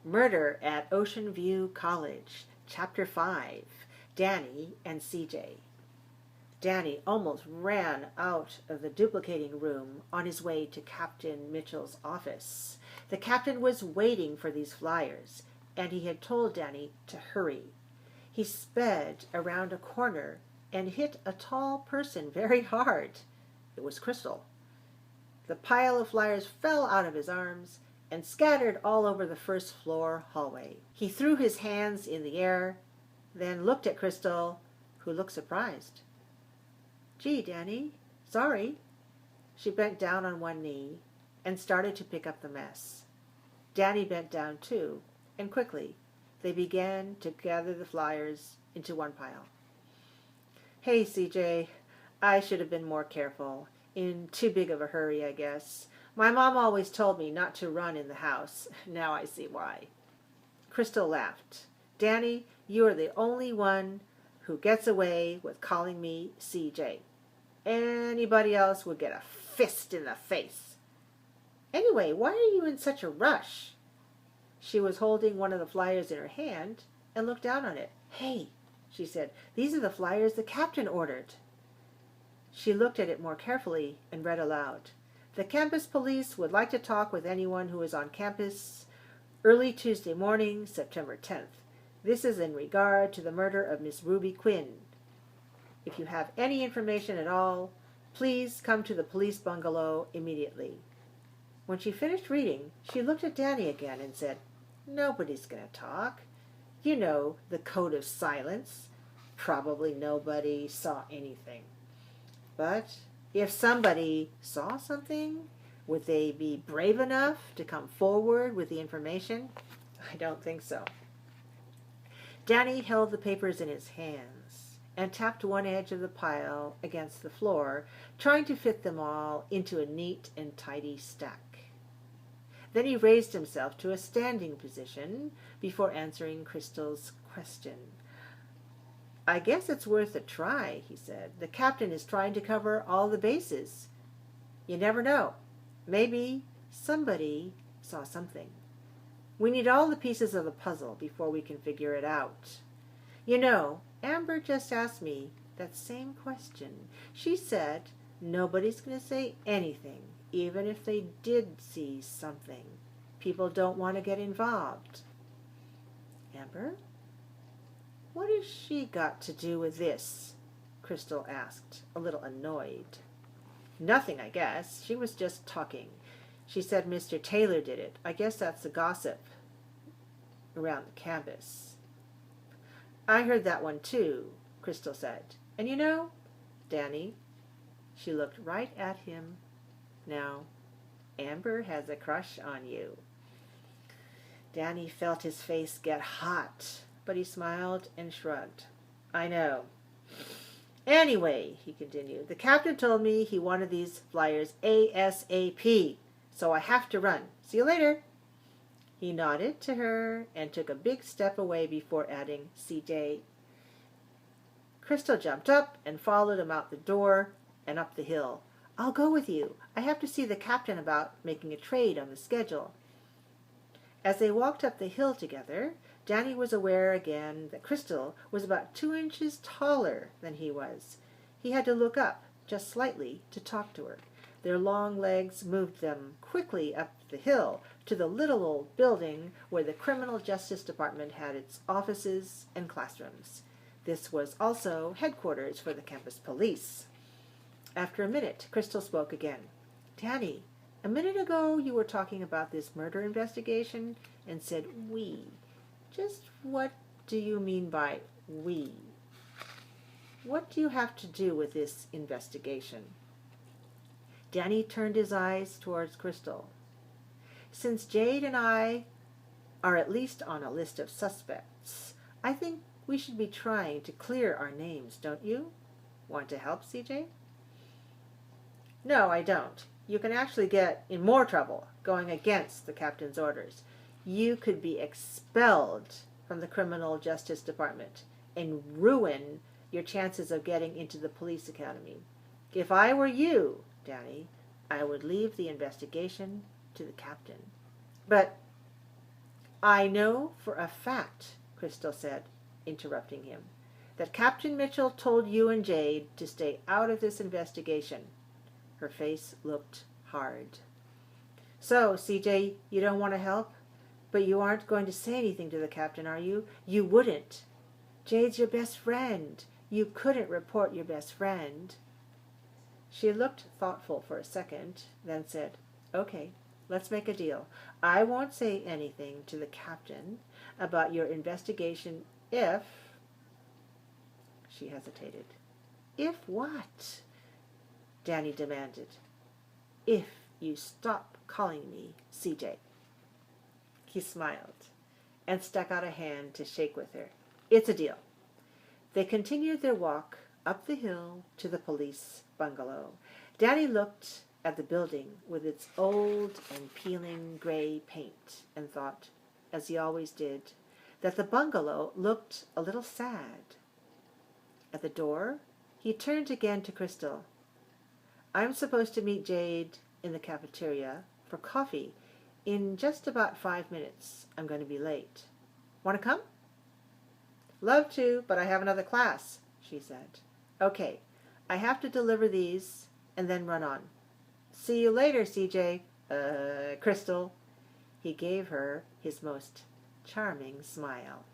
Murder at Ocean View College, Chapter 5, Danny and CJ. Danny almost ran out of the duplicating room on his way to Captain Mitchell's office. The captain was waiting for these flyers, and he had told Danny to hurry. He sped around a corner and hit a tall person very hard. It was Crystal. The pile of flyers fell out of his arms and scattered all over the first floor hallway. He threw his hands in the air, then looked at Crystal, who looked surprised. "Gee, Danny, sorry." She bent down on one knee and started to pick up the mess. Danny bent down too, and quickly they began to gather the flyers into one pile. "Hey, CJ, I should have been more careful. In too big of a hurry, I guess. My mom always told me not to run in the house. Now I see why." Crystal laughed. "Danny, you are the only one who gets away with calling me CJ. Anybody else would get a fist in the face. Anyway, why are you in such a rush?" She was holding one of the flyers in her hand and looked down on it. "Hey," she said, "these are the flyers the captain ordered." She looked at it more carefully and read aloud. "The campus police would like to talk with anyone who is on campus early Tuesday morning, September 10th. This is in regard to the murder of Miss Ruby Quinn. If you have any information at all, please come to the police bungalow immediately." When she finished reading, she looked at Danny again and said, "Nobody's going to talk. You know, the code of silence. Probably nobody saw anything. But if somebody saw something, would they be brave enough to come forward with the information? I don't think so." Danny held the papers in his hands and tapped one edge of the pile against the floor, trying to fit them all into a neat and tidy stack. Then he raised himself to a standing position before answering Crystal's question. "I guess it's worth a try," he said. "The captain is trying to cover all the bases. You never know. Maybe somebody saw something. We need all the pieces of the puzzle before we can figure it out. You know, Amber just asked me that same question. She said nobody's going to say anything, even if they did see something. People don't want to get involved." "Amber? What has she got to do with this?" Crystal asked, a little annoyed. "Nothing, I guess. She was just talking. She said Mr. Taylor did it. I guess that's the gossip around the campus." "I heard that one too," Crystal said. "And you know, Danny," she looked right at him now, "Amber has a crush on you." Danny felt his face get hot, but he smiled and shrugged. "I know. Anyway," he continued, "the captain told me he wanted these flyers ASAP, so I have to run. See you later." He nodded to her and took a big step away before adding, "CJ." Crystal jumped up and followed him out the door and up the hill. "I'll go with you. I have to see the captain about making a trade on the schedule." As they walked up the hill together, Danny was aware again that Crystal was about 2 inches taller than he was. He had to look up just slightly to talk to her. Their long legs moved them quickly up the hill to the little old building where the Criminal Justice Department had its offices and classrooms. This was also headquarters for the campus police. After a minute, Crystal spoke again. "Danny, a minute ago you were talking about this murder investigation and said 'we.' Just what do you mean by 'we'? What do you have to do with this investigation?" Danny turned his eyes towards Crystal. "Since Jade and I are at least on a list of suspects, I think we should be trying to clear our names, don't you? Want to help, CJ?" "No, I don't. You can actually get in more trouble going against the captain's orders. You could be expelled from the Criminal Justice Department and ruin your chances of getting into the police academy. If I were you, Danny, I would leave the investigation to the captain." "But I know for a fact, Crystal said, interrupting him, that Captain Mitchell told you and Jade to stay out of this investigation. Her face looked hard. So, CJ, you don't want to help? But you aren't going to say anything to the captain, are you? You wouldn't. Jade's your best friend. You couldn't report your best friend. She looked thoughtful for a second, then said, Okay, let's make a deal. I won't say anything to the captain about your investigation if... She hesitated. If what? Danny demanded. If you stop calling me CJ. He smiled and stuck out a hand to shake with her. It's a deal. They continued their walk up the hill to the police bungalow. Danny looked at the building with its old and peeling gray paint and thought, as he always did, that the bungalow looked a little sad. At the door, he turned again to Crystal. I'm supposed to meet Jade in the cafeteria for coffee in just about 5 minutes. I'm going to be late. Want to come? Love to, but I have another class, she said. Okay, I have to deliver these and then run on. See you later, CJ. Crystal. He gave her his most charming smile.